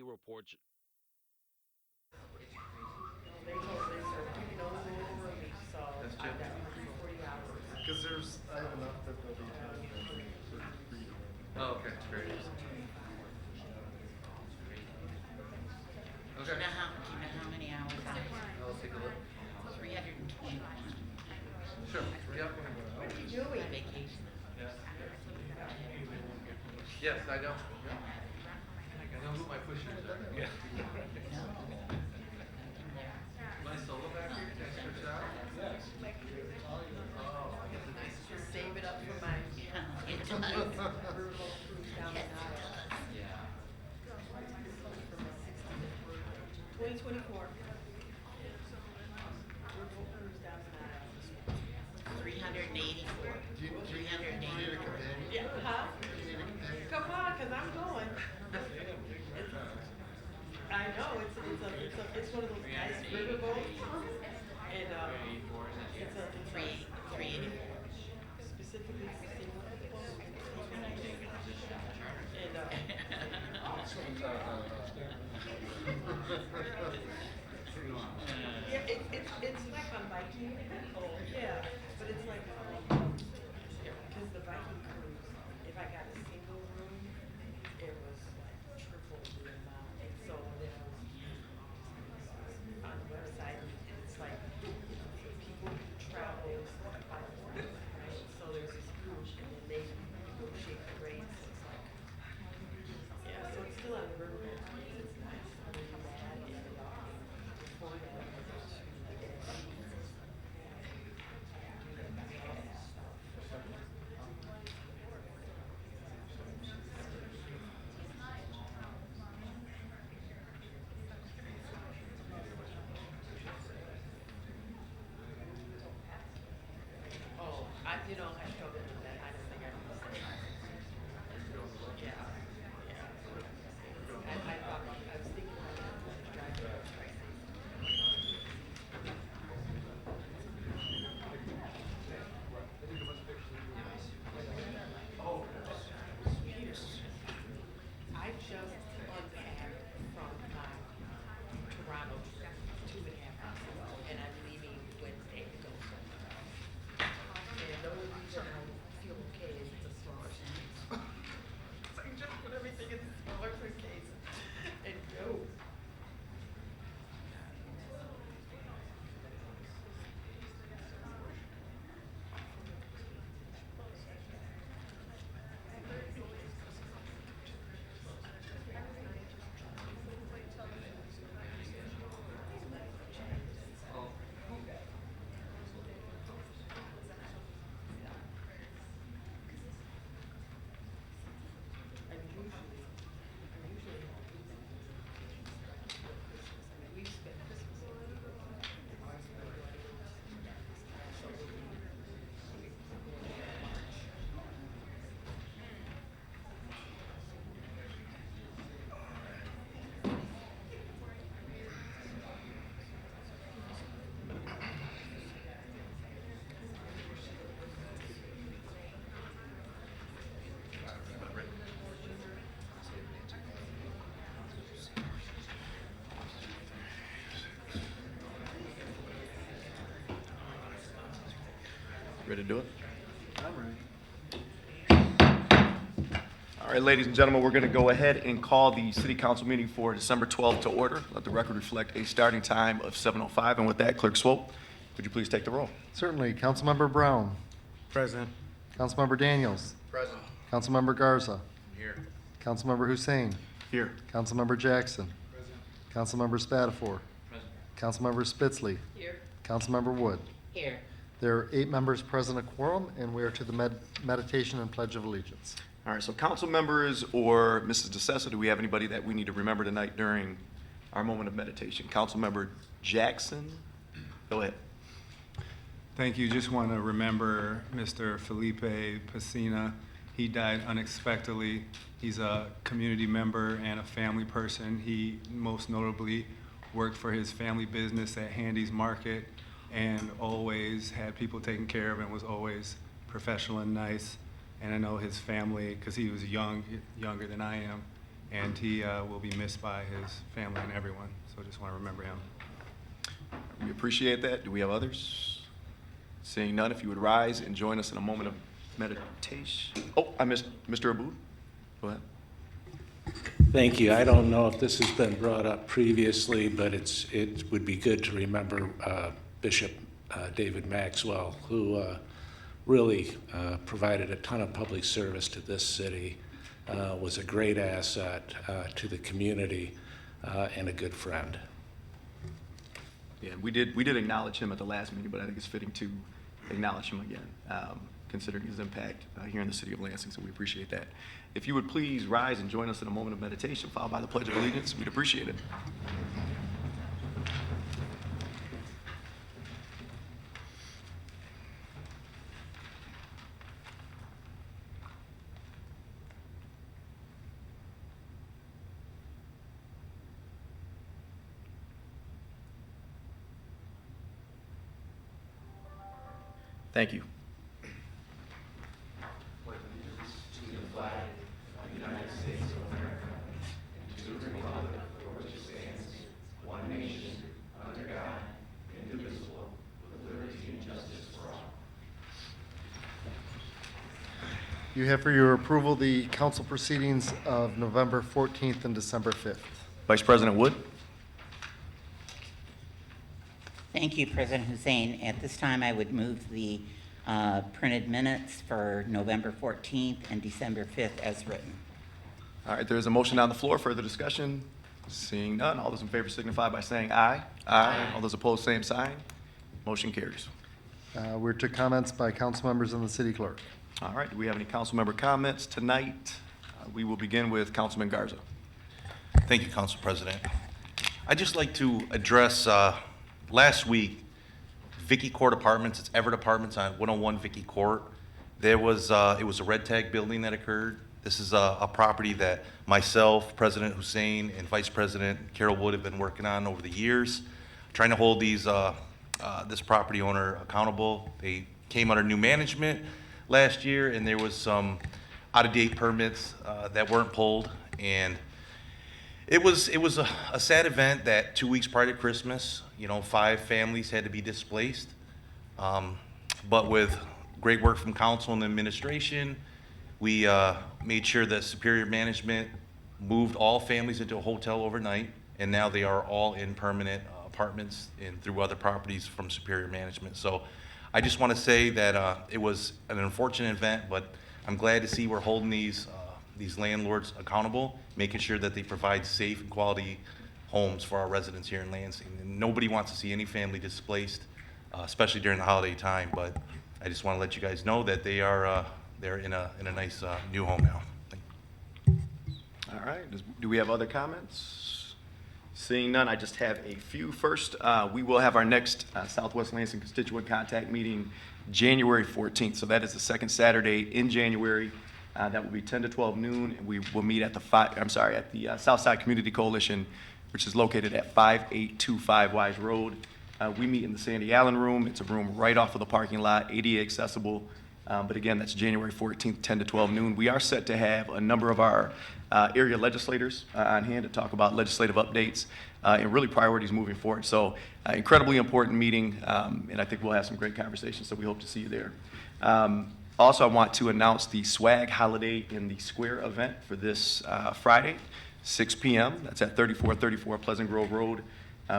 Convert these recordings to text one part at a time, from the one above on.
reports. They told they said keep no over me, so That's I Jim. got 40 hours. Because I have enough that they'll be time for reading. Oh, okay, great. Okay. Do you know how many hours I I'll take a look. 321. Sure. Yep. What are you My doing? vacation. Yeah. Yes, I know. Yeah. I know who my pushers are. Yeah. No. Nothing there. My solo back here, can I switch it out? Yes. Oh, I guess it's Just save it up for my Yeah, it does. verbal cruise down the Yes, it aisle. does. Yeah. 2024. Verbal cruise down the aisle. 384. Do you need a 384. companion? Yeah, huh? Do you need a companion? Come on, cause I'm going. It's, I know, it's one of those nice river boats. And, it's a 384. specifically for single people. And, yeah, it's like on Viking. Oh, yeah, but it's like, cause the Viking cruise, if I got a single room, it was like triple the amount. So then I was on the website, and it's like, people who travel by water, right? So there's this cruise, and then they negotiate the rates. It's like, yeah, so it's still on the river. It's nice. I mean, how bad is it? Before that, I went to the Dead Sea. Oh, I struggle with that. I don't think I can say. Yeah, yeah. I was thinking about that when I was driving up Tracy. I just unpacked from my Toronto trip 2.5 weeks ago, and I'm leaving Wednesday to go somewhere else. And the only reason I feel okay is it's a smaller suitcase. So I just put everything in the smaller suitcase and go. I'm usually home for Christmas. I mean, we've spent Christmas already, but ours is like, so we'll be March. Ready to do it? I'm ready. All right, ladies and gentlemen, we're going to go ahead and call the city council meeting for December 12th to order. Let the record reflect a starting time of 7:05. And with that, Clerk Swope, would you please take the roll? Certainly. Councilmember Brown. Present. Councilmember Daniels. Present. Councilmember Garza. Here. Councilmember Hussein. Here. Councilmember Jackson. Councilmember Spatafor. Present. Councilmember Spitzley. Here. Councilmember Wood. Here. There are 8 members present, a quorum, and we are to the meditation and pledge of allegiance. All right, so council members or Mrs. DeSessa, do we have anybody that we need to remember tonight during our moment of meditation? Councilmember Jackson, go ahead. Thank you. Just want to remember Mr. Felipe Pacina. He died unexpectedly. He's a community member and a family person. He most notably worked for his family business at Handy's Market and always had people taken care of and was always professional and nice. And I know his family, because he was younger than I am, and he will be missed by his family and everyone. So I just want to remember him. We appreciate that. Do we have others? Seeing none, if you would rise and join us in a moment of meditation. Oh, I missed Mr. Abud. Go ahead. Thank you. I don't know if this has been brought up previously, but it would be good to remember Bishop David Maxwell, who really provided a ton of public service to this city, was a great asset to the community, and a good friend. Yeah, we did acknowledge him at the last meeting, but I think it's fitting to acknowledge him again, considering his impact here in the city of Lansing, so we appreciate that. If you would please rise and join us in a moment of meditation, followed by the Pledge of Allegiance, we'd appreciate it. Thank you. You have for your approval the council proceedings of November 14th and December 5th. Vice President Wood. Thank you, President Hussein. At this time, I would move the printed minutes for November 14th and December 5th as written. All right, there is a motion on the floor. Further discussion? Seeing none, all those in favor signify by saying aye. Aye. All those opposed, same sign. Motion carries. We're to comments by council members and the city clerk. All right, do we have any council member comments tonight? We will begin with Councilman Garza. Thank you, Council President. I'd just like to address, last week, Vicky Court Apartments, it's Everett Apartments on 101 Vicky Court. There was, it was a red tag building that occurred. This is a property that myself, President Hussein, and Vice President Carol Wood have been working on over the years, trying to hold these, this property owner accountable. They came under new management last year, and there was some out-of-date permits that weren't pulled, and it was a sad event that 2 weeks prior to Christmas, 5 families had to be displaced. But with great work from council and administration, we made sure that Superior Management moved all families into a hotel overnight, and now they are all in permanent apartments and through other properties from Superior Management. So I just want to say that it was an unfortunate event, but I'm glad to see we're holding these landlords accountable, making sure that they provide safe and quality homes for our residents here in Lansing. And nobody wants to see any family displaced, especially during the holiday time. But I just want to let you guys know that they are they're in a nice new home now. Thank you. All right, do we have other comments? Seeing none, I just have a few. First, we will have our next Southwest Lansing Constituent Contact meeting January 14th. So that is the second Saturday in January. That will be 10 to 12 noon. And we will meet at the Southside Community Coalition, which is located at 5825 Wise Road. We meet in the Sandy Allen Room. It's a room right off of the parking lot, ADA accessible. But again, that's January 14th, 10 to 12 noon. We are set to have a number of our area legislators on hand to talk about legislative updates and really priorities moving forward. So incredibly important meeting, and I think we'll have some great conversations, so we hope to see you there. Also, I want to announce the Swag Holiday in the Square event for this Friday, 6 p.m. That's at 3434 Pleasant Grove Road.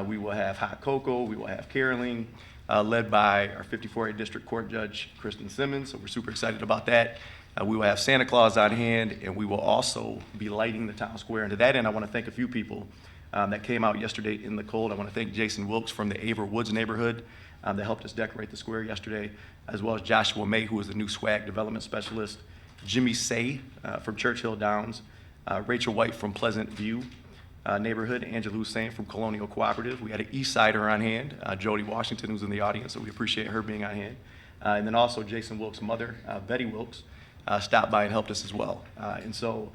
We will have hot cocoa, we will have caroling, led by our 54A District Court Judge, Kristen Simmons, so we're super excited about that. We will have Santa Claus on hand, and we will also be lighting the town square. And to that end, I want to thank a few people that came out yesterday in the cold. I want to thank Jason Wilkes from the Aver Woods neighborhood that helped us decorate the square yesterday, as well as Joshua May, who is the new swag development specialist, Jimmy Say from Churchill Downs, Rachel White from Pleasant View neighborhood, Angela Hussein from Colonial Cooperative. We had an East Sider on hand, Jody Washington, who's in the audience, so we appreciate her being on hand. And then also Jason Wilkes' mother, Betty Wilkes, stopped by and helped us as well. And so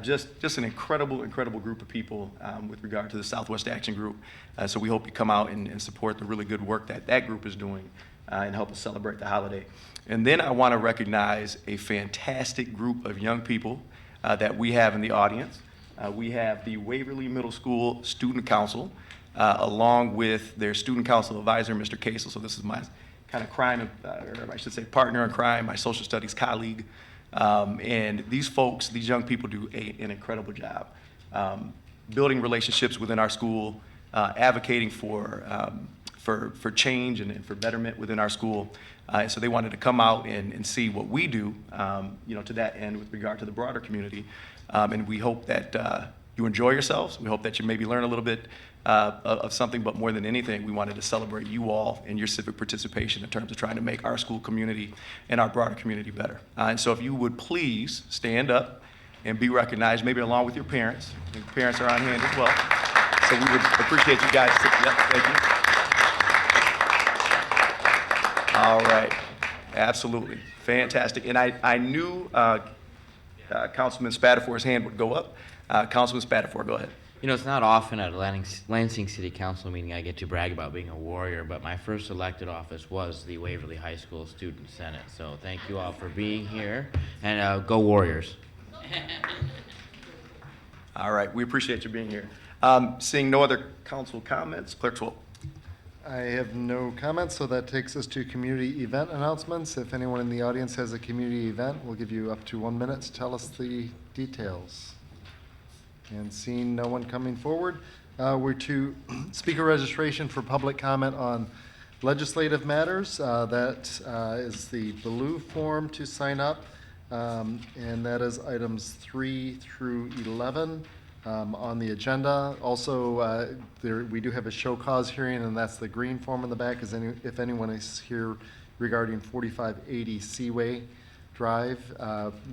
just an incredible group of people with regard to the Southwest Action Group. So we hope you come out and support the really good work that that group is doing and help us celebrate the holiday. And then I want to recognize a fantastic group of young people that we have in the audience. we have the Waverly Middle School Student Council, along with their student council advisor, Mr. Casel. So this is my kind of crime, or I should say partner in crime, my social studies colleague. And these folks, these young people do an incredible job building relationships within our school, advocating for change and for betterment within our school. And so they wanted to come out and see what we do, to that end with regard to the broader community. And we hope that you enjoy yourselves. We hope that you maybe learn a little bit of something, but more than anything, we wanted to celebrate you all and your civic participation in terms of trying to make our school community and our broader community better. And so if you would please stand up and be recognized, maybe along with your parents. I think parents are on hand as well. So we would appreciate you guys. Yep, thank you. All right, absolutely, fantastic. And I knew Councilman Spatafor's hand would go up. Councilman Spatafor, go ahead. You know, it's not often at a Lansing City Council meeting I get to brag about being a warrior, but my first elected office was the Waverly High School Student Senate. So thank you all for being here, and go Warriors. All right, we appreciate you being here. Seeing no other council comments, Clerk Swope. I have no comments, so that takes us to community event announcements. If anyone in the audience has a community event, we'll give you up to 1 minute to tell us the details. And seeing no one coming forward, we're to speaker registration for public comment on legislative matters. That is the blue form to sign up, and that is items 3 through 11 on the agenda. Also, we do have a show cause hearing, and that's the green form in the back. If anyone is here regarding 4580 Seaway Drive,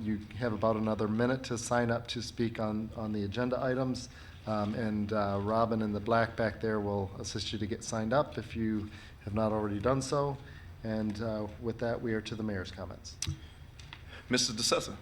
you have about another minute to sign up to speak on the agenda items. And Robin in the black back there will assist you to get signed up if you have not already done so. And with that, we are to the mayor's comments. Mrs. DeSessa.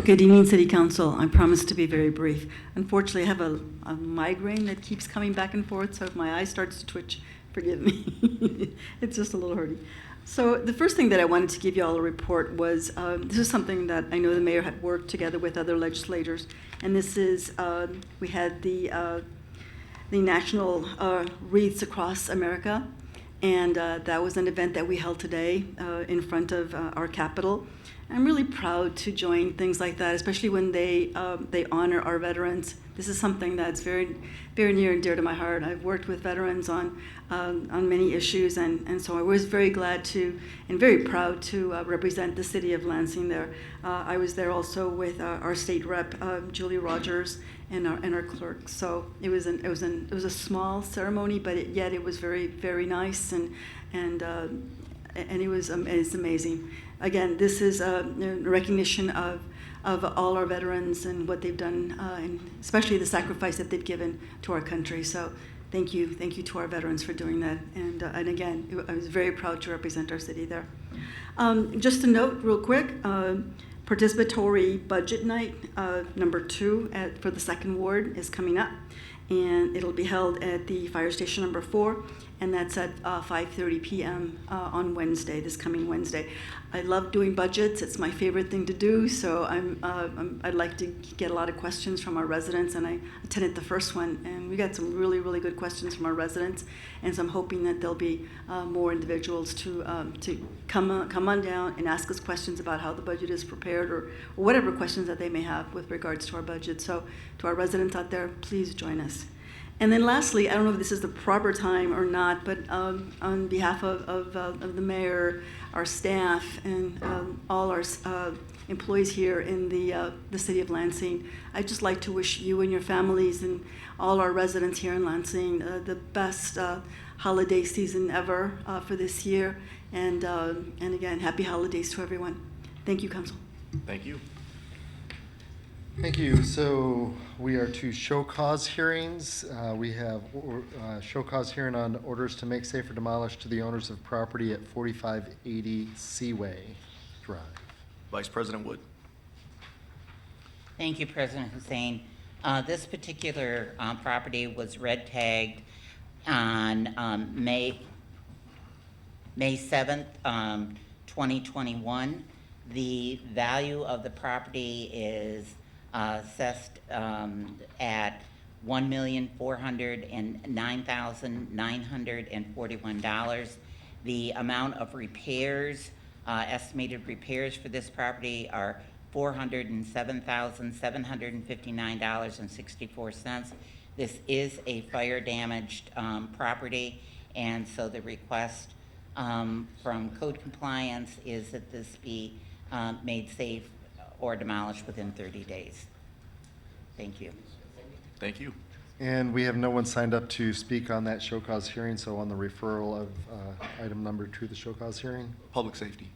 Good evening, City Council. I promise to be very brief. Unfortunately, I have a migraine that keeps coming back and forth, so if my eye starts to twitch, forgive me. It's just a little hurting. So the first thing that I wanted to give you all a report was, this is something that I know the mayor had worked together with other legislators, and this is, we had the National Wreaths Across America, and that was an event that we held today in front of our Capitol. I'm really proud to join things like that, especially when they honor our veterans. This is something that's very, very near and dear to my heart. I've worked with veterans on many issues, and so I was very glad to and very proud to represent the city of Lansing there. I was there also with our state rep, Julie Rogers, and our clerk. So it was a small ceremony, but yet it was very, very nice, and it's amazing. Again, this is a recognition of all our veterans and what they've done, and especially the sacrifice that they've given to our country. So thank you to our veterans for doing that. And again, I was very proud to represent our city there. Just a note real quick, participatory budget night, number 2 for the 2nd Ward is coming up. And it'll be held at the fire station number 4, and that's at 5:30 p.m. On Wednesday, this coming Wednesday. I love doing budgets; it's my favorite thing to do. So I'd like to get a lot of questions from our residents, and I attended the first one, and we got some really, really good questions from our residents. And so I'm hoping that there'll be more individuals to come on down and ask us questions about how the budget is prepared, or whatever questions that they may have with regards to our budget. So to our residents out there, please join us. And then lastly, I don't know if this is the proper time or not, but on behalf of the mayor, our staff, and all our employees here in the city of Lansing, I'd just like to wish you and your families and all our residents here in Lansing the best holiday season ever for this year. And again, happy holidays to everyone. Thank you, Council. Thank you. Thank you. So we are to show cause hearings. We have show cause hearing on orders to make safe or demolish to the owners of property at 4580 Seaway Drive. Vice President Wood. Thank you, President Hussein. This particular property was red tagged on May May 7th, 2021. The value of the property is assessed at $1,409,941. The amount of repairs, estimated repairs for this property are $407,759.64. This is a fire damaged property, and so the request from code compliance is that this be made safe or demolished within 30 days. Thank you. Thank you. And we have no one signed up to speak on that show cause hearing, so on the referral of item number 2, the show cause hearing. Public safety.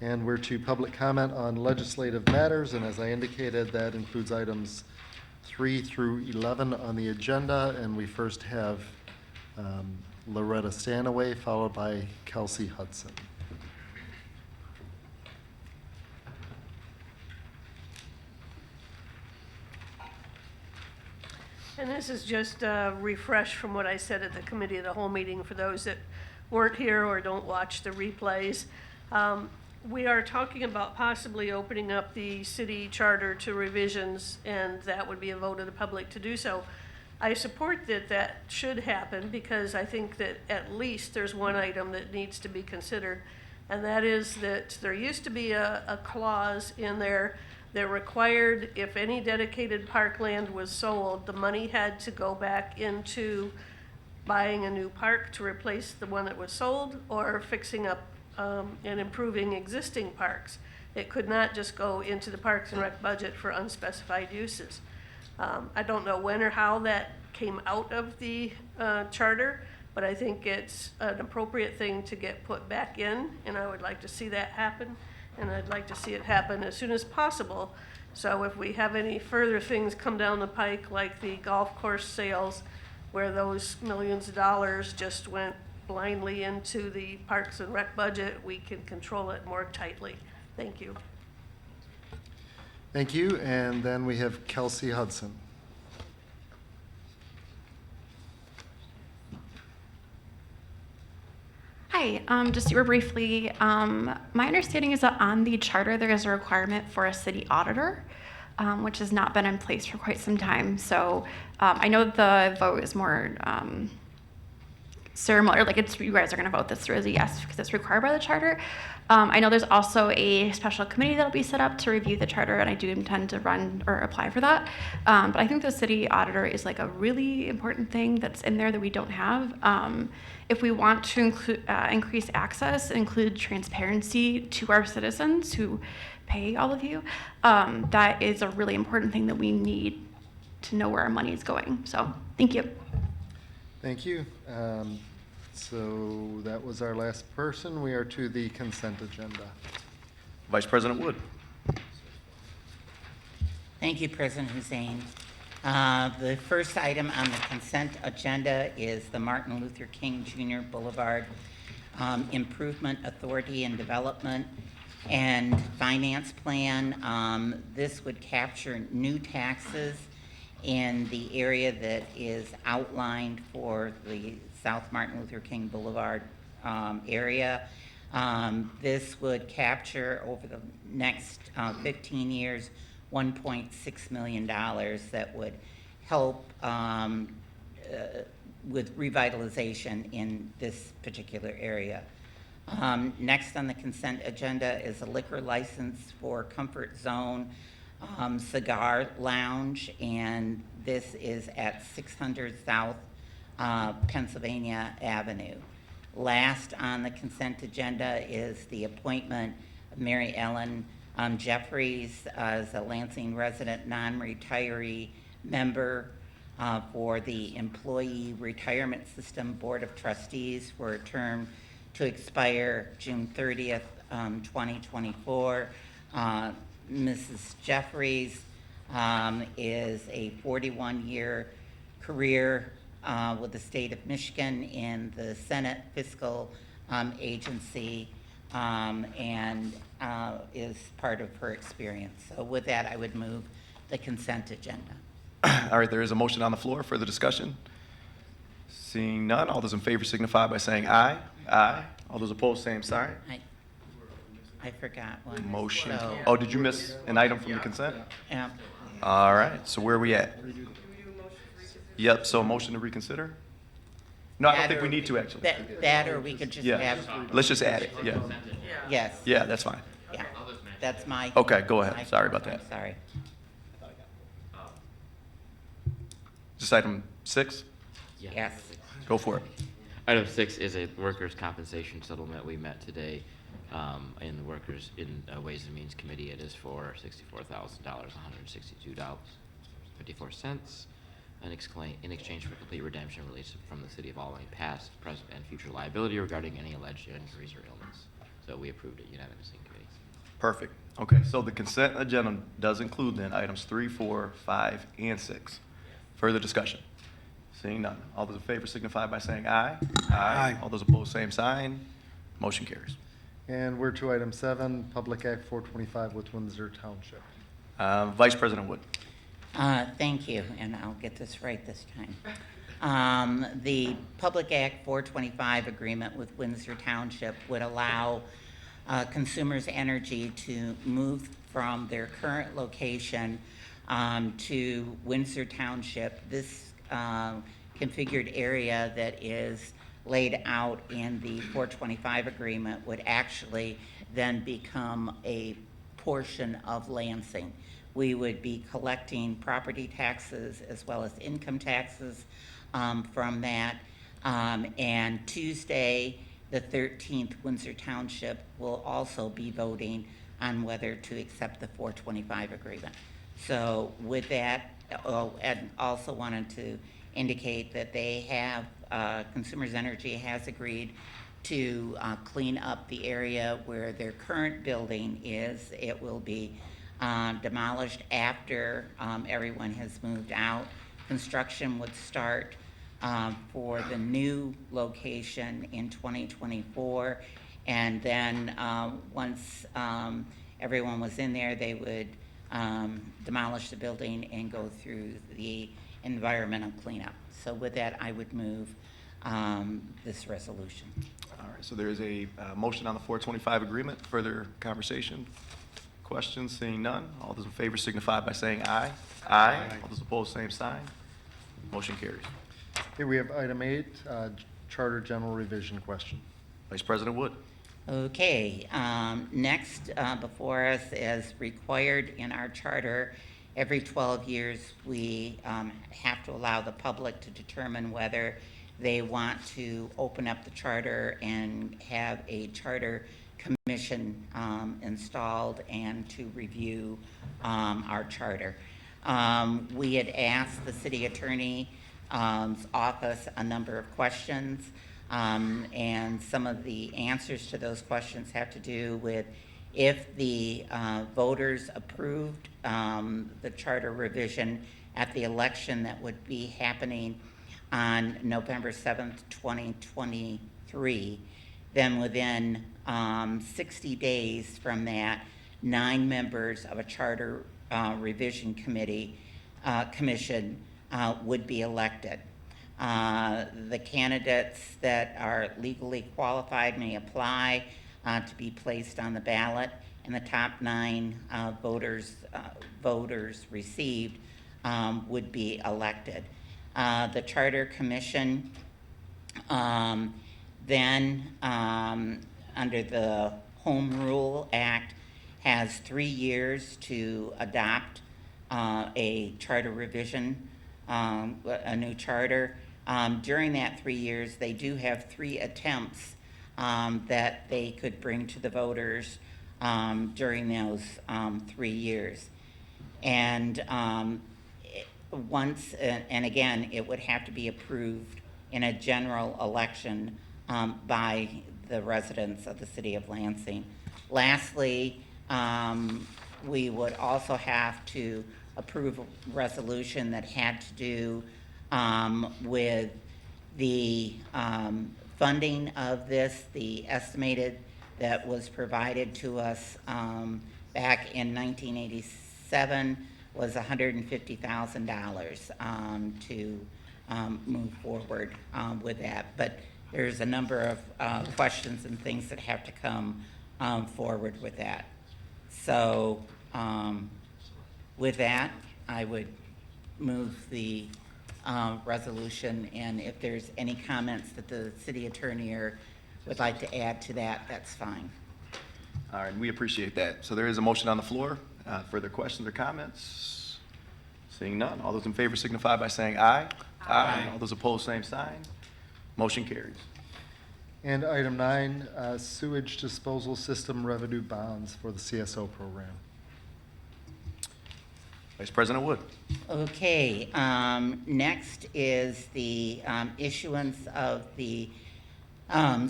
And we're to public comment on legislative matters, and as I indicated, that includes items 3 through 11 on the agenda, and we first have Loretta Stanaway, followed by Kelsey Hudson. And this is just a refresh from what I said at the committee of the whole meeting for those that weren't here or don't watch the replays. We are talking about possibly opening up the city charter to revisions, and that would be a vote of the public to do so. I support that that should happen because I think that at least there's one item that needs to be considered, and that is that there used to be a clause in there that required if any dedicated parkland was sold, the money had to go back into buying a new park to replace the one that was sold or fixing up and improving existing parks. It could not just go into the Parks and Rec budget for unspecified uses. I don't know when or how that came out of the charter, but I think it's an appropriate thing to get put back in, and I would like to see that happen, and I'd like to see it happen as soon as possible. So if we have any further things come down the pike, like the golf course sales, where those millions of dollars just went blindly into the Parks and Rec budget, we can control it more tightly. Thank you. Thank you, and then we have Kelsey Hudson. Hi, just super briefly, my understanding is that on the charter there is a requirement for a city auditor, which has not been in place for quite some time. So I know the vote is more ceremonial, like it's, you guys are going to vote this through as a yes because it's required by the charter. I know there's also a special committee that'll be set up to review the charter, and I do intend to run or apply for that. But I think the city auditor is like a really important thing that's in there that we don't have. If we want to increase access, include transparency to our citizens who pay all of you, that is a really important thing that we need to know where our money is going. So thank you. Thank you. So that was our last person. We are to the consent agenda. Vice President Wood. Thank you, President Hussein. The first item on the consent agenda is the Martin Luther King Jr. Boulevard Improvement Authority and Development and Finance Plan. This would capture new taxes in the area that is outlined for the South Martin Luther King Boulevard area. This would capture over the next 15 years $1.6 million that would help with revitalization in this particular area. Next on the consent agenda is a liquor license for Comfort Zone Cigar Lounge, and this is at 600 South Pennsylvania Avenue. Last on the consent agenda is the appointment of Mary Ellen Jeffries as a Lansing resident non-retiree member for the Employee Retirement System Board of Trustees for a term to expire June 30th, 2024. Mrs. Jeffries is a 41-year career with the state of Michigan in the Senate Fiscal Agency and is part of her experience. So with that, I would move the consent agenda. All right, there is a motion on the floor. Further discussion? Seeing none, all those in favor signify by saying aye. Aye. All those opposed, same sign. I forgot one. Motion. So, Oh, did you miss an item from the consent? yeah. All right, so where are we at? Yep, so a motion to reconsider? No, I don't think we need to, actually. That, or we could just Yeah, have, let's just add it, yeah. yes, Yeah, that's fine. yeah. That's my. Okay, go ahead. my- Sorry about that. I'm sorry. Just item 6? Yes. Go for it. Item 6 is a workers' compensation settlement. We met today in the Workers in Ways and Means Committee. It is for $64,000, $162.54 in exchange for complete redemption release from the City of Albany past, present, and future liability regarding any alleged injuries or illness. So we approved it unanimously in committee. Perfect. Okay, so the consent agenda does include then items 3, 4, 5, and 6. Further discussion? Seeing none. All those in favor signify by saying aye. Aye. All those opposed, same sign. Motion carries. And we're to item 7, Public Act 425 with Windsor Township. Vice President Wood. Thank you, and I'll get this right this time. The Public Act 425 agreement with Windsor Township would allow Consumers Energy to move from their current location to Windsor Township. This configured area that is laid out in the 425 agreement would actually then become a portion of Lansing. We would be collecting property taxes as well as income taxes from that. And Tuesday, the 13th, Windsor Township will also be voting on whether to accept the 425 agreement. So with that, and also wanted to indicate that they have, Consumers Energy has agreed to clean up the area where their current building is. It will be demolished after everyone has moved out. Construction would start for the new location in 2024. And then once everyone was in there, they would demolish the building and go through the environmental cleanup. So with that, I would move this resolution. All right, so there is a motion on the 425 agreement. Further conversation? Questions? Seeing none. All those in favor signify by saying aye. Aye. All those opposed, same sign. Motion carries. Okay, we have item 8, Charter General Revision question. Vice President Wood. Okay, next before us, as required in our charter, every 12 years we have to allow the public to determine whether they want to open up the charter and have a charter commission installed and to review our charter. We had asked the city attorney's office a number of questions, and some of the answers to those questions have to do with if the voters approved the charter revision at the election that would be happening on November 7th, 2023, then within 60 days from that, 9 members of a charter revision commission would be elected. The candidates that are legally qualified may apply to be placed on the ballot, and the top 9 voters received would be elected. The Charter Commission then, under the Home Rule Act, has 3 years to adopt a charter revision, a new charter. During that 3 years, they do have 3 attempts that they could bring to the voters during those 3 years. And once, and again, it would have to be approved in a general election by the residents of the city of Lansing. Lastly, we would also have to approve a resolution that had to do with the funding of this. The estimated that was provided to us back in 1987 was $150,000 to move forward with that. But there's a number of questions and things that have to come forward with that. So with that, I would move the resolution, and if there's any comments that the city attorney would like to add to that, that's fine. All right, we appreciate that. So there is a motion on the floor. Further questions or comments? Seeing none, all those in favor signify by saying aye. Aye. All those opposed, same sign. Motion carries. And item 9, sewage disposal system revenue bonds for the CSO program. Vice President Wood. Okay, next is the issuance of the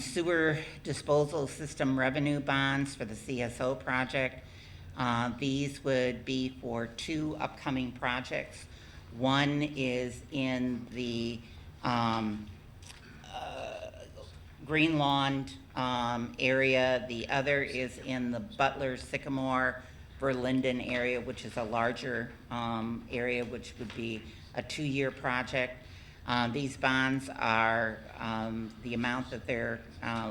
sewer disposal system revenue bonds for the CSO project. These would be for 2 upcoming projects. One is in the Green Lawn area. The other is in the Butler, Sycamore, Berlinden area, which is a larger area, which would be a 2-year project. These bonds are, the amount that they're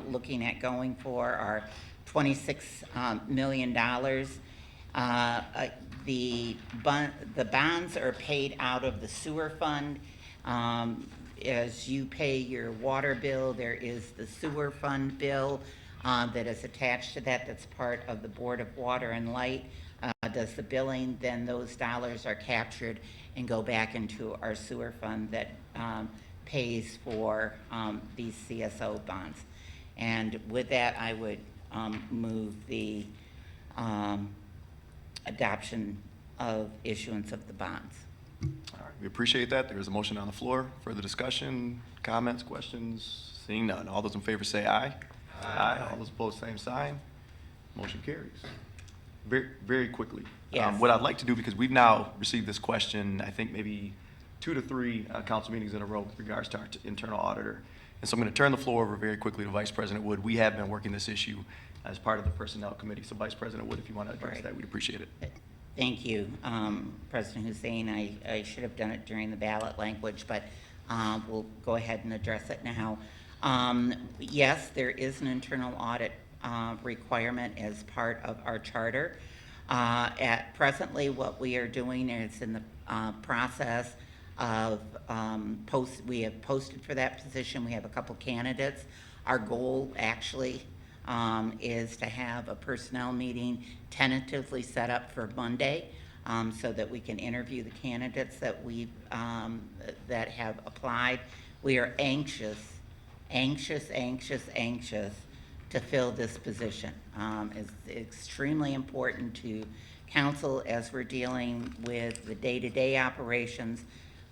looking at going for are $26 million. The bonds are paid out of the sewer fund. As you pay your water bill, there is the sewer fund bill that is attached to that. That's part of the Board of Water and Light does the billing. Then those dollars are captured and go back into our sewer fund that pays for these CSO bonds. And with that, I would move the adoption of issuance of the bonds. All right, we appreciate that. There is a motion on the floor. Further discussion, comments, questions? Seeing none. All those in favor say aye. Aye. All those opposed, same sign. Motion carries. Very, very quickly. Yes. What I'd like to do, because we've now received this question, I think maybe 2 to 3 council meetings in a row with regards to our internal auditor. And so I'm going to turn the floor over very quickly to Vice President Wood. We have been working this issue as part of the Personnel Committee. So Vice President Wood, if you want to address Right. that, we'd appreciate it. Thank you, President Hussein. I should have done it during the ballot language, but we'll go ahead and address it now. Yes, there is an internal audit requirement as part of our charter. At presently, what we are doing is in the process of we have posted for that position. We have a couple candidates. Our goal actually is to have a personnel meeting tentatively set up for Monday so that we can interview the candidates that that have applied. We are anxious to fill this position. It's extremely important to council as we're dealing with the day-to-day operations,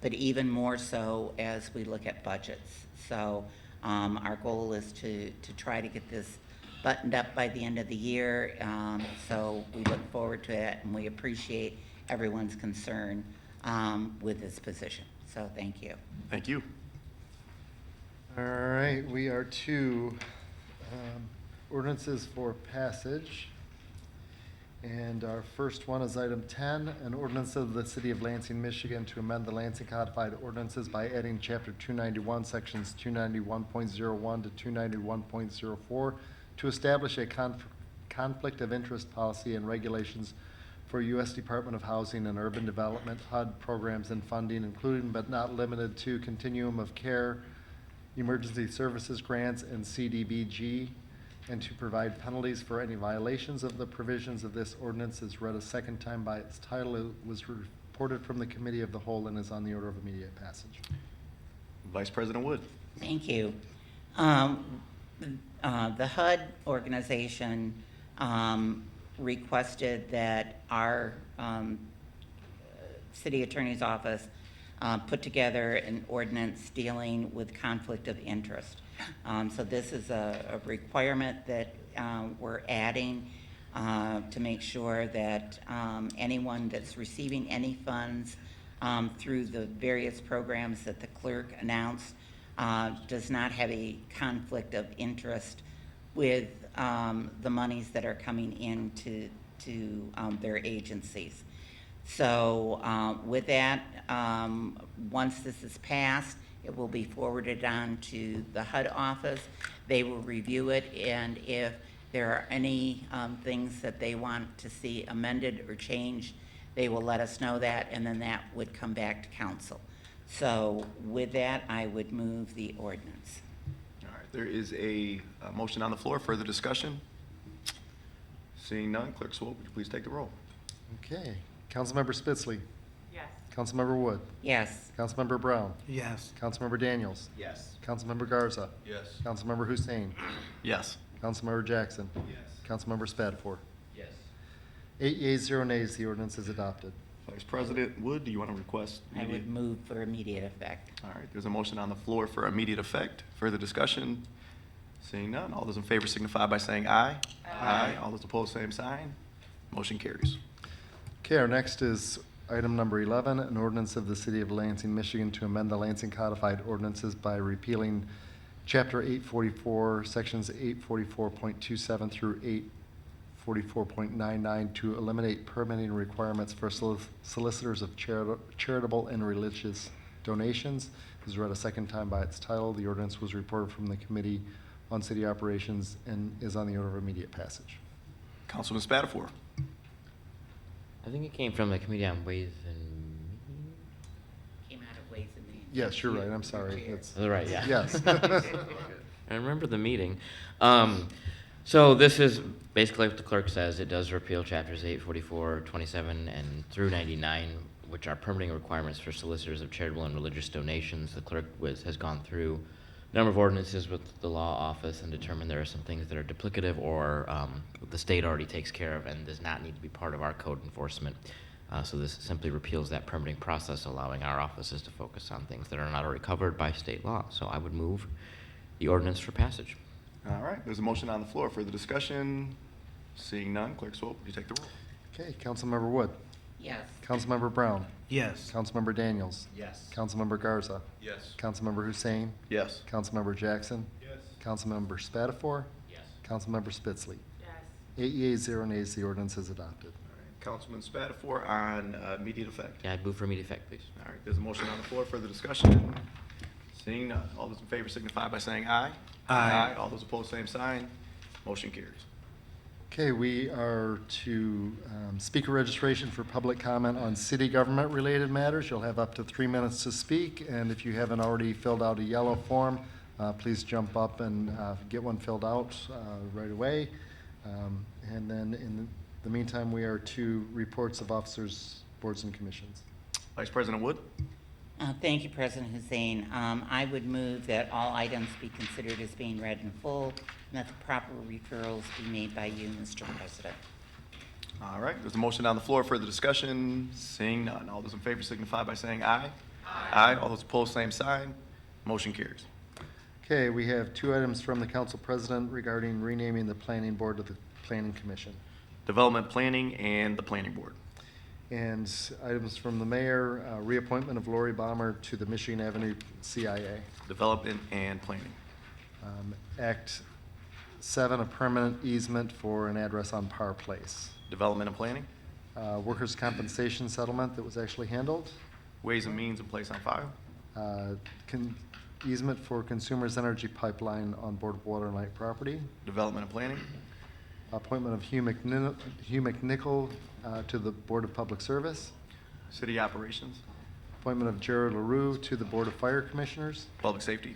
but even more so as we look at budgets. So our goal is to try to get this buttoned up by the end of the year. So we look forward to it, and we appreciate everyone's concern with this position. So thank you. Thank you. All right, we are to ordinances for passage. And our first one is item 10, an ordinance of the City of Lansing, Michigan to amend the Lansing Codified Ordinances by adding Chapter 291, Sections 291.01 to 291.04 to establish a conflict of interest policy and regulations for U.S. Department of Housing and Urban Development HUD programs and funding, including but not limited to continuum of care, emergency services grants, and CDBG, and to provide penalties for any violations of the provisions of this ordinance is read a second time by its title. It was reported from the Committee of the Whole and is on the order of immediate passage. Vice President Wood. Thank you. The HUD organization requested that our city attorney's office put together an ordinance dealing with conflict of interest. So this is a requirement that we're adding to make sure that anyone that's receiving any funds through the various programs that the clerk announced does not have a conflict of interest with the monies that are coming into their agencies. So with that, once this is passed, It will be forwarded on to the HUD office. They will review it, and if there are any things that they want to see amended or changed, they will let us know that, and then that would come back to council. So with that, I would move the ordinance. All right, there is a motion on the floor. Further discussion? Seeing none, Clerk Swope, would you please take the roll? Okay. Councilmember Spitzley. Yes. Councilmember Wood. Yes. Councilmember Brown. Yes. Councilmember Daniels. Yes. Councilmember Garza. Yes. Councilmember Hussein. Yes. Councilmember Jackson. Yes. Councilmember Spatafor. Yes. 8 yeas, 0 nays, the ordinance is adopted. Vice President Wood, do you want to request? I would move for immediate effect. All right, there's a motion on the floor for immediate effect. Further discussion? Seeing none, all those in favor signify by saying aye. Aye. All those opposed, same sign. Motion carries. Okay, our next is item number 11, an ordinance of the City of Lansing, Michigan to amend the Lansing Codified Ordinances by repealing Chapter 844, Sections 844.27 through 844.99 to eliminate permitting requirements for solicitors of charitable and religious donations. This is read a second time by its title. The ordinance was reported from the Committee on City Operations and is on the order of immediate passage. Councilman Spatafor. I think it came from the Committee on Ways and Came out of Ways and Means. Yes, you're right, I'm sorry. It's- Means. Right, yeah. Yes. I remember the meeting. So this is basically what the clerk says. It does repeal chapters 844, 27, and through 99, which are permitting requirements for solicitors of charitable and religious donations. The clerk has gone through a number of ordinances with the law office and determined there are some things that are duplicative or the state already takes care of and does not need to be part of our code enforcement. So this simply repeals that permitting process, allowing our offices to focus on things that are not already covered by state law. So I would move the ordinance for passage. All right, there's a motion on the floor. Further discussion? Seeing none, Clerk Swope, would you take the roll? Okay, Councilmember Wood. Yes. Councilmember Brown. Yes. Councilmember Daniels. Yes. Councilmember Garza. Yes. Councilmember Hussein. Yes. Councilmember Jackson. Yes. Councilmember Spatafor. Yes. Councilmember Spitzley. Yes. 8 yeas, 0 nays, the ordinance is adopted. All right, Councilman Spatafor on immediate effect. Yeah, I'd move for immediate effect, please. All right, there's a motion on the floor. Further discussion? Seeing none, all those in favor signify by saying aye. Aye. All those opposed, same sign. Motion carries. Okay, we are to speaker registration for public comment on city government-related matters. You'll have up to 3 minutes to speak, and if you haven't already filled out a yellow form, please jump up and get one filled out right away. And then in the meantime, we are to reports of officers, boards, and commissions. Vice President Wood? Thank you, President Hussein. I would move that all items be considered as being read in full, and that the proper referrals be made by you, Mr. President. All right, there's a motion on the floor. Further discussion? Seeing none, all those in favor signify by saying aye. Aye. All those opposed, same sign. Motion carries. Okay, we have 2 items from the council president regarding renaming the planning board to the planning commission. Development Planning and the Planning Board. And items from the mayor, reappointment of Lori Balmer to the Michigan Avenue CIA. Development and Planning. Act 7, a permanent easement for an address on Parr Place. Development and Planning. Workers' compensation settlement that was actually handled. Ways and Means and Place on File. Easement for Consumers Energy Pipeline on Board of Water and Light property. Development and Planning. Appointment of Hugh McNichol to the Board of Public Service. City Operations. Appointment of Jared LaRue to the Board of Fire Commissioners. Public Safety.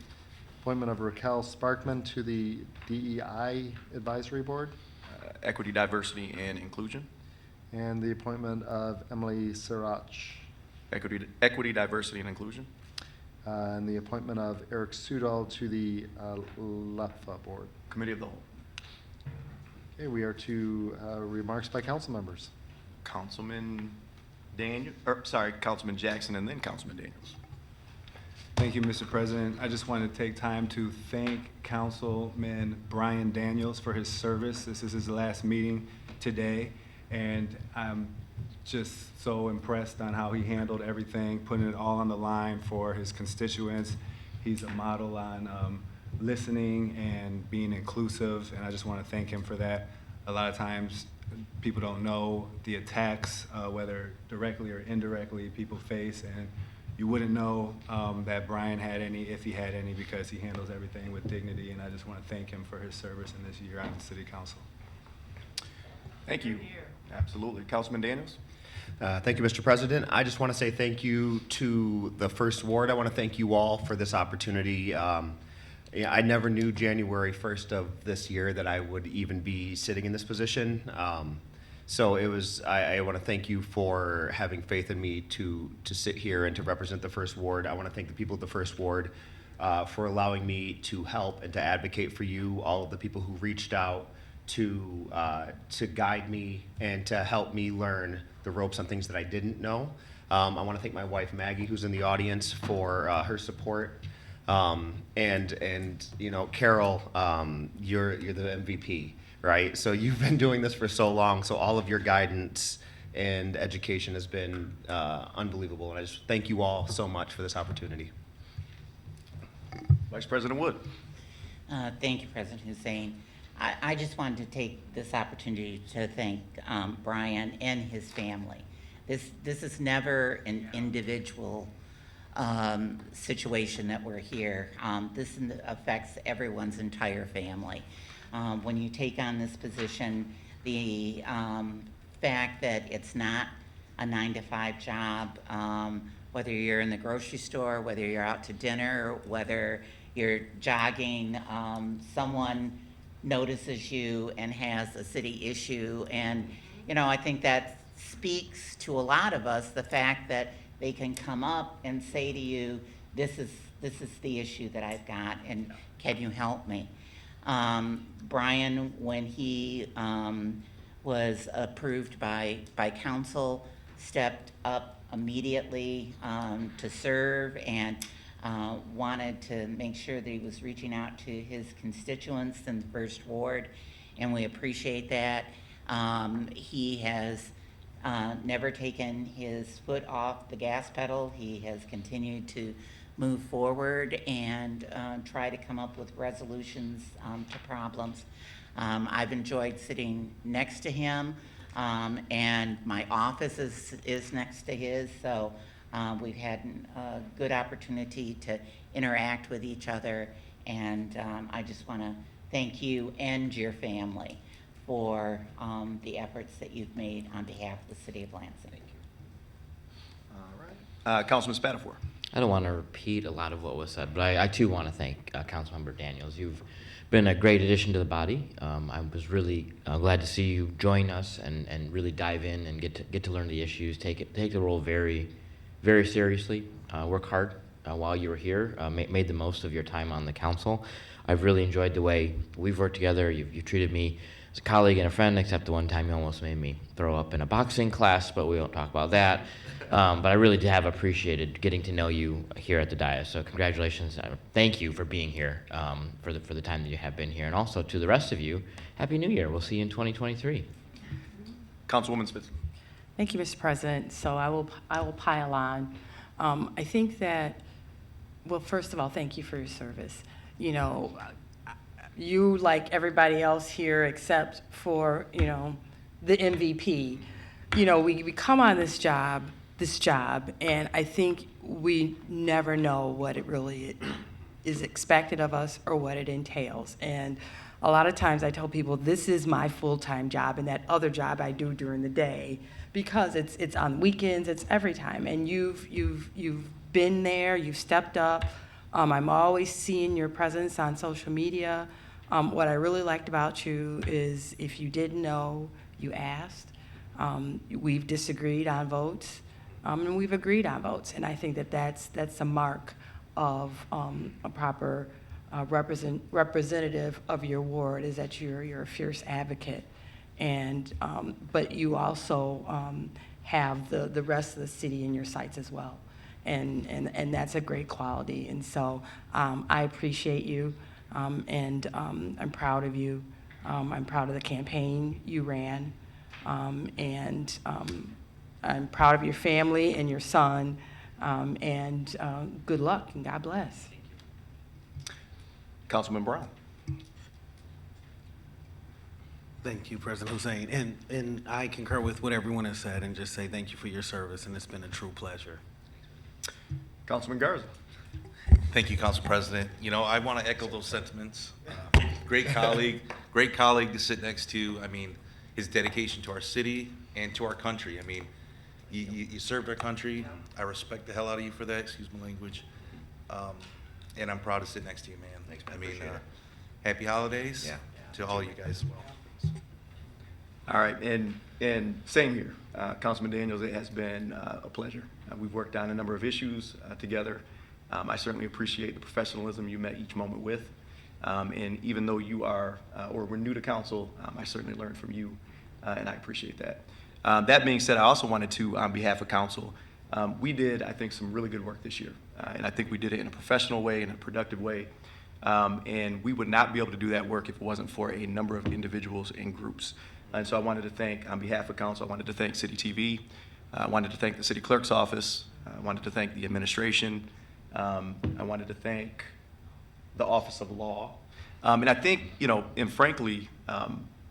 Appointment of Raquel Sparkman to the DEI Advisory Board. Equity, Diversity, and Inclusion. And the appointment of Emily Sirach. Equity, Diversity, and Inclusion. And the appointment of Eric Sudol to the LEPFA Board. Committee of the Whole. Okay, we are to remarks by council members. Councilman Jackson and then Councilman Daniels. Thank you, Mr. President. I just want to take time to thank Councilman Brian Daniels for his service. This is his last meeting today, and I'm just so impressed on how he handled everything, putting it all on the line for his constituents. He's a model on listening and being inclusive, and I just want to thank him for that. A lot of times, people don't know the attacks, whether directly or indirectly, people face, and you wouldn't know that Brian had any, if he had any, because he handles everything with dignity, and I just want to thank him for his service in this year on the city council. Thank you. Absolutely. Councilman Daniels? Thank you, Mr. President. I just want to say thank you to the First Ward. I want to thank you all for this opportunity. Yeah, I never knew January 1st of this year that I would even be sitting in this position. So it was, I want to thank you for having faith in me to sit here and to represent the First Ward. I want to thank the people of the First Ward for allowing me to help and to advocate for you, all of the people who reached out to guide me and to help me learn the ropes on things that I didn't know. I want to thank my wife Maggie, who's in the audience, for her support. And you know, Carol, you're the MVP, right? So you've been doing this for so long, so all of your guidance and education has been unbelievable, and I just thank you all so much for this opportunity. Vice President Wood? Thank you, President Hussein. I just wanted to take this opportunity to thank Brian and his family. This is never an individual situation that we're here. This affects everyone's entire family. When you take on this position, the fact that it's not a 9-to-5 job, whether you're in the grocery store, whether you're out to dinner, whether you're jogging, someone notices you and has a city issue. And, you know, I think that speaks to a lot of us, the fact that they can come up and say to you, this is the issue that I've got, and can you help me? Brian, when he was approved by council, stepped up immediately to serve and wanted to make sure that he was reaching out to his constituents in the First Ward, and we appreciate that. He has never taken his foot off the gas pedal. He has continued to move forward and try to come up with resolutions to problems. I've enjoyed sitting next to him, and my office is next to his, so we've had a good opportunity to interact with each other, and I just want to thank you and your family for the efforts that you've made on behalf of the city of Lansing. Thank you. All right. Councilman Spatafor? I don't want to repeat a lot of what was said, but I too want to thank Councilmember Daniels. You've been a great addition to the body. I was really glad to see you join us and really dive in and get to learn the issues, take the role very, very seriously. Work hard while you were here. Made the most of your time on the council. I've really enjoyed the way we've worked together. You've treated me as a colleague and a friend, except the one time you almost made me throw up in a boxing class, but we won't talk about that. But I really have appreciated getting to know you here at the dais. So congratulations. Thank you for being here for the time that you have been here. And also to the rest of you, Happy New Year. We'll see you in 2023. Councilwoman Spitz? Thank you, Mr. President. So I will pile on. I think that, well, first of all, thank you for your service. You know, you, like everybody else here except for, you know, the MVP, you know, we come on this job, and I think we never know what it really is expected of us or what it entails. And a lot of times I tell people this is my full-time job, and that other job I do during the day, because it's on weekends, it's every time. And you've been there, you've stepped up. I'm always seeing your presence on social media. What I really liked about you is if you didn't know, you asked. We've disagreed on votes, and we've agreed on votes. And I think that that's a mark of a proper representative of your ward, is that you're a fierce advocate. And but you also have the rest of the city in your sights as well. And that's a great quality. And so I appreciate you, and I'm proud of you. I'm proud of the campaign you ran, and I'm proud of your family and your son, and good luck and God bless. Councilman Brown? Thank you, President Hussein. And I concur with what everyone has said and just say thank you for your service, and it's been a true pleasure. Councilman Garza. Thank you, Council President. You know, I want to echo those sentiments. Great colleague to sit next to. I mean, his dedication to our city and to our country. I mean, you served our country. I respect the hell out of you for that, excuse my language. And I'm proud to sit next to you, man. Thanks, man. I mean, Appreciate it. happy holidays to all you guys as well. All right, and same here. Councilman Daniels, it has been a pleasure. We've worked on a number of issues together. I certainly appreciate the professionalism you met each moment with. And even though you are, or we're new to council, I certainly learned from you, and I appreciate that. That being said, I also wanted to, on behalf of council, we did, I think, some really good work this year. And I think we did it in a professional way, in a productive way. And we would not be able to do that work if it wasn't for a number of individuals and groups. And so I wanted to thank, on behalf of council, I wanted to thank City TV. I wanted to thank the city clerk's office. I wanted to thank the administration. I wanted to thank the Office of Law. And I think, you know, and frankly,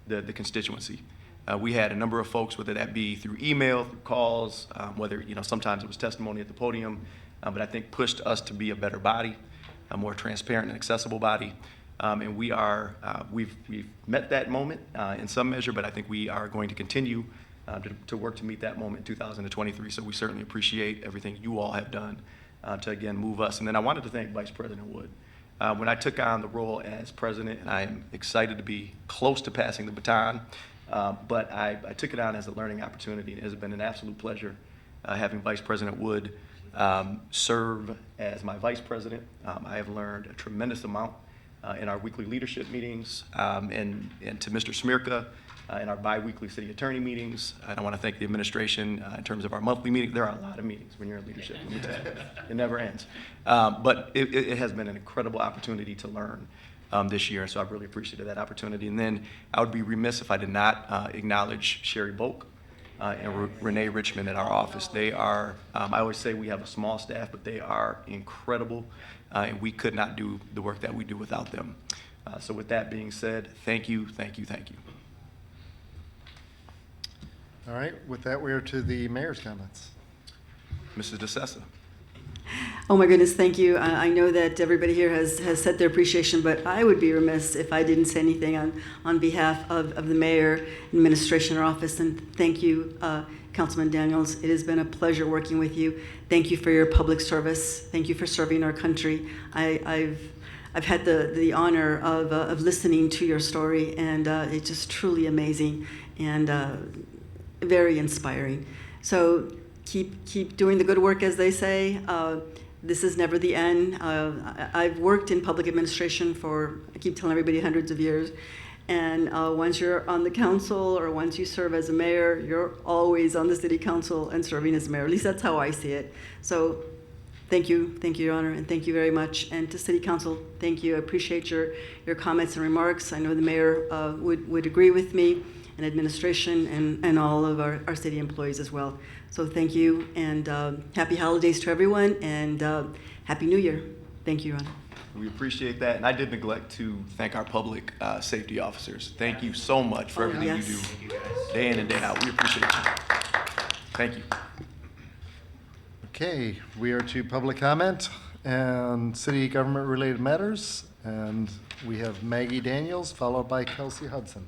the constituency. We had a number of folks, whether that be through email, through calls, whether, you know, sometimes it was testimony at the podium, but I think pushed us to be a better body, a more transparent and accessible body. And we are, we've met that moment in some measure, but I think we are going to continue to work to meet that moment in 2023. So we certainly appreciate everything you all have done to, again, move us. And then I wanted to thank Vice President Wood. When I took on the role as president, and I am excited to be close to passing the baton, but I took it on as a learning opportunity. It has been an absolute pleasure having Vice President Wood serve as my vice president. I have learned a tremendous amount in our weekly leadership meetings, and to Mr. Smirka in our bi-weekly city attorney meetings. And I want to thank the administration in terms of our monthly meetings. There are a lot of meetings when you're in leadership, let me tell you. It never ends. But it has been an incredible opportunity to learn this year, and so I've really appreciated that opportunity. And then I would be remiss if I did not acknowledge Sherry Bolk and Renee Richmond at our office. They are, I always say we have a small staff, but they are incredible, and we could not do the work that we do without them. So with that being said, thank you, thank you, thank you. All right, with that, we are to the mayor's comments. Mrs. DeSessa. Oh my goodness, thank you. I know that everybody here has said their appreciation, but I would be remiss if I didn't say anything on behalf of the mayor, administration, or office. And thank you, Councilman Daniels. It has been a pleasure working with you. Thank you for your public service. Thank you for serving our country. I've had the honor of listening to your story, and it's just truly amazing and very inspiring. So keep doing the good work, as they say. This is never the end. I've worked in public administration for, I keep telling everybody, hundreds of years. And once you're on the council or once you serve as a mayor, you're always on the city council and serving as mayor. At least that's how I see it. So thank you, Your Honor, and thank you very much. And to City Council, thank you. I appreciate your comments and remarks. I know the mayor would agree with me, and administration, and all of our city employees as well. So thank you, and happy holidays to everyone, and Happy New Year. Thank you, Your Honor. We appreciate that, and I did neglect to thank our public safety officers. Thank you so much for everything you do, day in and day out. We appreciate you. Thank you. Okay, we are to public comment and city government-related matters, and we have Maggie Daniels, followed by Kelsey Hudson.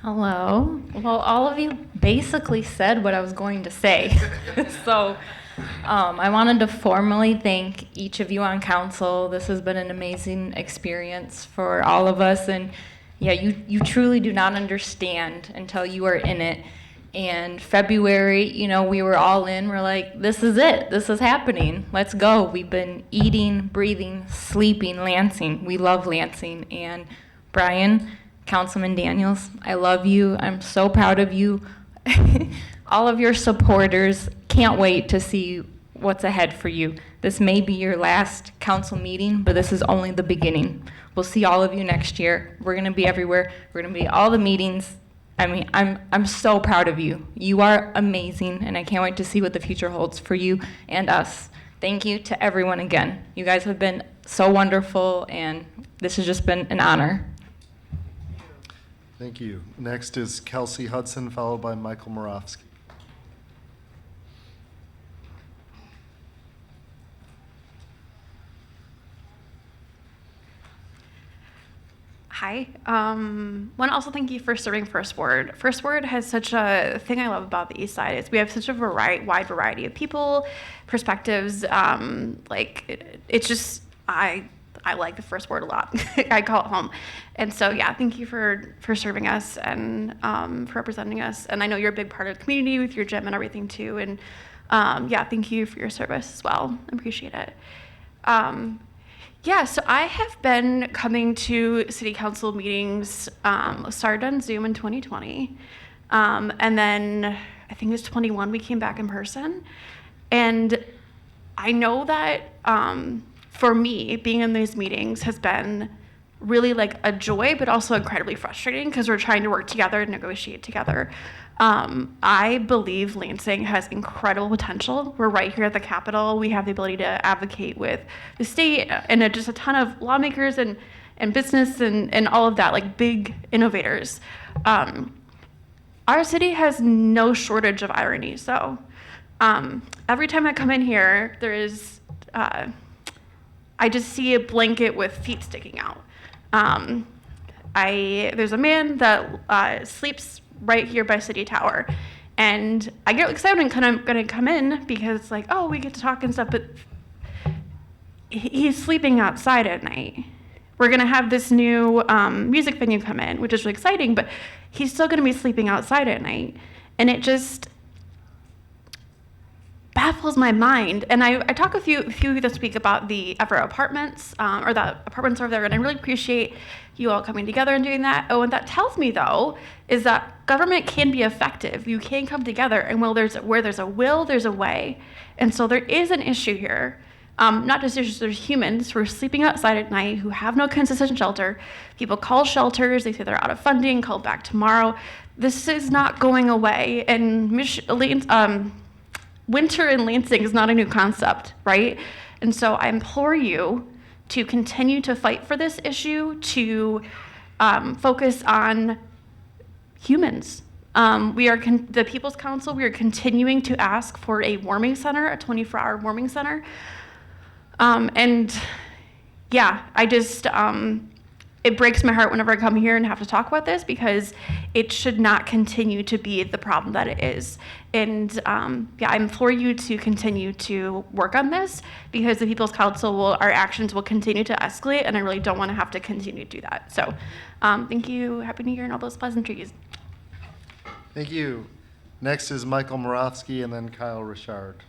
Hello. Well, all of you basically said what I was going to say. So I wanted to formally thank each of you on council. This has been an amazing experience for all of us. And yeah, you truly do not understand until you are in it. And February, you know, we were all in. We're like, this is it. This is happening. Let's go. We've been eating, breathing, sleeping Lansing. We love Lansing. And Brian, Councilman Daniels, I love you. I'm so proud of you. All of your supporters, can't wait to see what's ahead for you. This may be your last council meeting, but this is only the beginning. We'll see all of you next year. We're going to be everywhere. We're going to be at all the meetings. I mean, I'm so proud of you. You are amazing, and I can't wait to see what the future holds for you and us. Thank you to everyone again. You guys have been so wonderful, and this has just been an honor. Thank you. Next is Kelsey Hudson, followed by Michael Moravsky. Hi. Want to also thank you for serving First Ward. First Ward has such a thing I love about the East Side is we have such a wide variety of people, perspectives. It's just I like the First Ward a lot. I call it home, and so yeah, thank you for serving us and for representing us. And I know you're a big part of the community with your gym and everything too. And yeah, thank you for your service as well. I appreciate it. Yeah, so I have been coming to city council meetings, started on Zoom in 2020. And then I think it was 21, we came back in person. And I know that for me, being in these meetings has been really like a joy, but also incredibly frustrating because we're trying to work together and negotiate together. I believe Lansing has incredible potential. We're right here at the Capitol. We have the ability to advocate with the state and just a ton of lawmakers and business and all of that, like big innovators. Our city has no shortage of irony. So every time I come in here, there is, I just see a blanket with feet sticking out. There's a man that sleeps right here by City Tower, and I get excited when I'm gonna come in because it's like, oh, we get to talk and stuff, but he's sleeping outside at night. We're gonna have this new music venue come in, which is really exciting, but he's still gonna be sleeping outside at night, and it just baffles my mind. And I talk with a few this week about the Everett apartments, or the apartments over there, and I really appreciate you all coming together and doing that. Oh, and that tells me though, is that government can be effective. You can come together, and where there's a will, there's a way. And so there is an issue here. Not just issues, there's humans who are sleeping outside at night, who have no consistent shelter. People call shelters, they say they're out of funding, call back tomorrow. This is not going away, and winter in Lansing is not a new concept, right? And so I implore you to continue to fight for this issue, to focus on humans. The People's Council, we are continuing to ask for a warming center, a 24-hour warming center. And yeah, I just, it breaks my heart whenever I come here and have to talk about this because it should not continue to be the problem that it is. And yeah, I implore you to continue to work on this because the People's Council our actions will continue to escalate, and I really don't want to have to continue to do that. So thank you, Happy New Year, and all those pleasantries. Thank you. Next is Michael Moravsky and then Kyle Richard.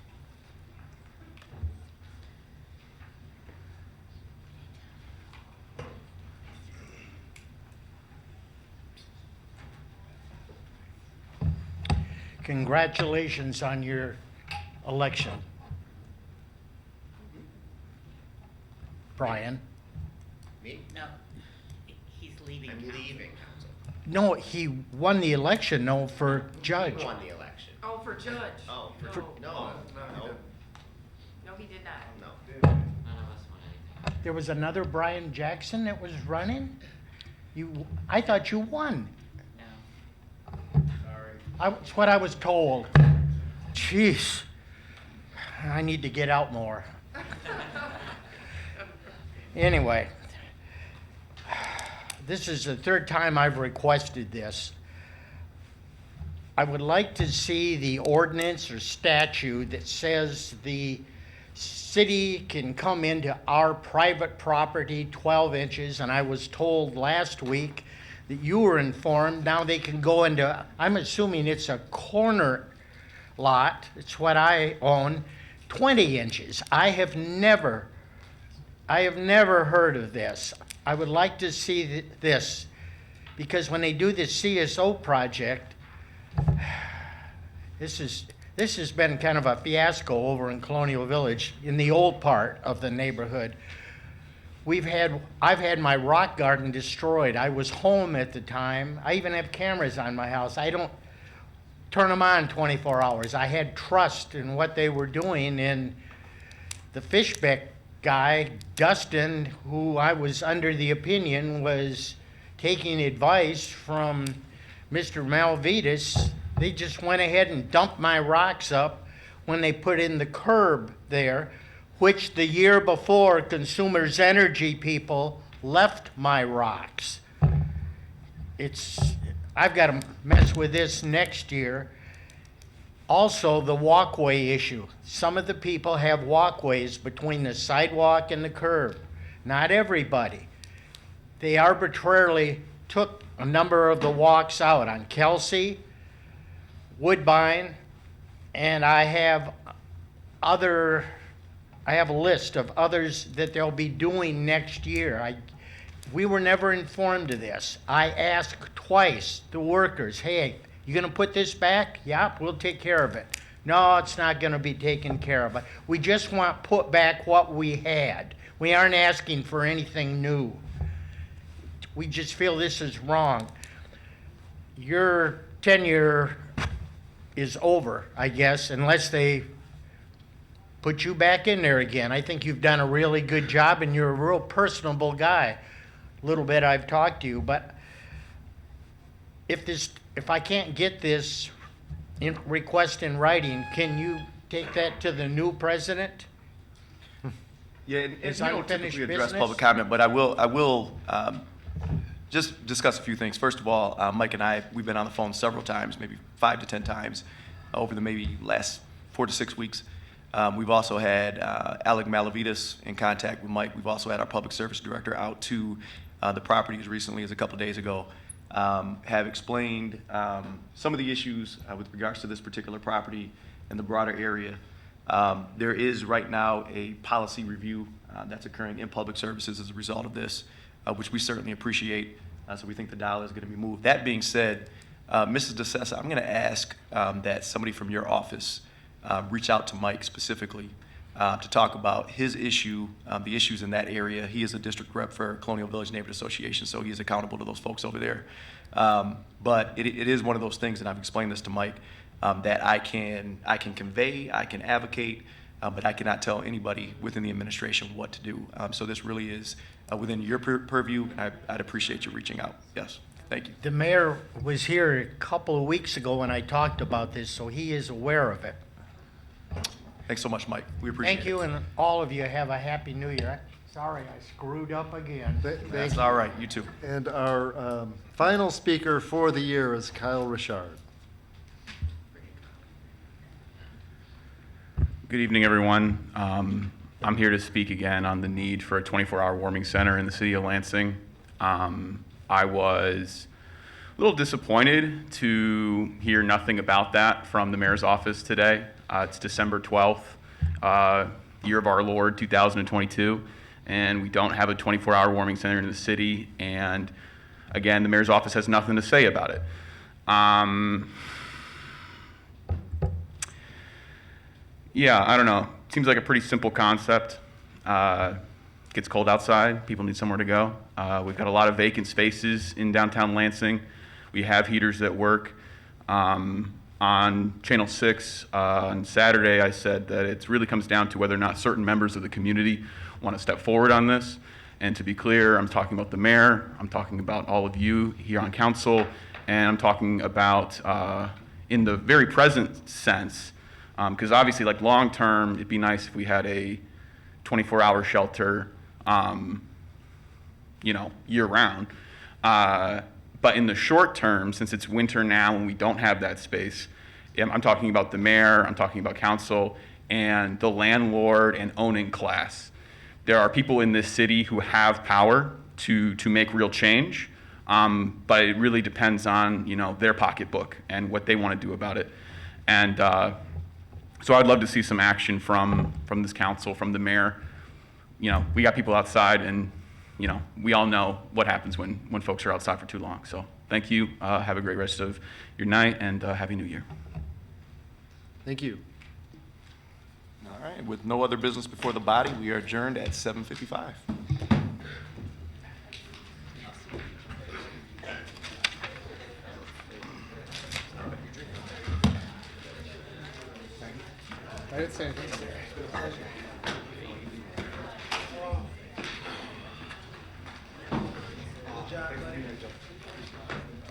Congratulations on your election. Brian? Me? No, he's leaving. I'm leaving council. No, he won the election, no, for judge. Who won the election? Oh, for judge. Oh, For- no. No, he did not. No. There was another Brian Jackson that was running? I thought you won. That's what I was told. Jeez, I need to get out more. Anyway, this is the third time I've requested this. I would like to see the ordinance or statute that says the city can come into our private property 12 inches, and I was told last week that you were informed, now they can go into, I'm assuming it's a corner lot, it's what I own, 20 inches. I have never heard of this. I would like to see this, because when they do the CSO project, this has been kind of a fiasco over in Colonial Village, in the old part of the neighborhood. I've had my rock garden destroyed. I was home at the time. I even have cameras on my house. I don't turn them on 24 hours. I had trust in what they were doing, and the Fishbeck guy, Dustin, who I was under the opinion was taking advice from Mr. Malvitas, they just went ahead and dumped my rocks up when they put in the curb there, which the year before Consumers Energy people left my rocks. I've got to mess with this next year. Also, the walkway issue. Some of the people have walkways between the sidewalk and the curb. Not everybody. They arbitrarily took a number of the walks out on Kelsey, Woodbine, and I have a list of others that they'll be doing next year. We were never informed of this. I asked twice the workers, hey, you gonna put this back? Yep, we'll take care of it. No, it's not gonna be taken care of. We just want put back what we had. We aren't asking for anything new. We just feel this is wrong. Your tenure is over, I guess, unless they put you back in there again. I think you've done a really good job and you're a real personable guy. Little bit I've talked to you, but if I can't get this request in writing, can you take that to the new president? Yeah, and Is we don't unfinished typically address business? public comment, but I will just discuss a few things. First of all, Mike and I, we've been on the phone several times, maybe 5 to 10 times over the maybe last 4 to 6 weeks. We've also had Alec Malavitas in contact with Mike. We've also had our public service director out to the property as recently as a couple days ago, have explained some of the issues with regards to this particular property and the broader area. There is right now a policy review that's occurring in public services as a result of this, which we certainly appreciate. So we think the dial is going to be moved. That being said, Mrs. DeSessa, I'm going to ask that somebody from your office reach out to Mike specifically to talk about his issue, the issues in that area. He is a district rep for Colonial Village Neighborhood Association, so he is accountable to those folks over there. But it is one of those things, and I've explained this to Mike, that I can convey, I can advocate, but I cannot tell anybody within the administration what to do. So this really is within your purview, and I'd appreciate you reaching out. Yes, thank you. The mayor was here a couple of weeks ago when I talked about this, so he is aware of it. Thanks so much, Mike. We appreciate it. Thank you, and all of you have a happy new year. Sorry, I screwed up again. That's all right. You too. And our final speaker for the year is Kyle Richard. Good evening, everyone. I'm here to speak again on the need for a 24-hour warming center in the city of Lansing. I was a little disappointed to hear nothing about that from the mayor's office today. It's December 12th, year of our Lord, 2022, and we don't have a 24-hour warming center in the city, and again, the mayor's office has nothing to say about it. Yeah, I don't know. Seems like a pretty simple concept. Gets cold outside, people need somewhere to go. We've got a lot of vacant spaces in downtown Lansing. We have heaters that work. On Channel 6 on Saturday, I said that it really comes down to whether or not certain members of the community want to step forward on this. And to be clear, I'm talking about the mayor, I'm talking about all of you here on council, and I'm talking about in the very present sense, because obviously, like long term, it'd be nice if we had a 24-hour shelter, year round. But in the short term, since it's winter now and we don't have that space, I'm talking about the mayor, I'm talking about council, and the landlord and owning class. There are people in this city who have power to make real change, but it really depends on their pocketbook and what they want to do about it. And so I'd love to see some action from this council, from the mayor. We got people outside, and we all know what happens when folks are outside for too long. So thank you. Have a great rest of your night, and Happy New Year. Thank you. All right, with no other business before the body, we are adjourned at 7:55. I didn't say anything.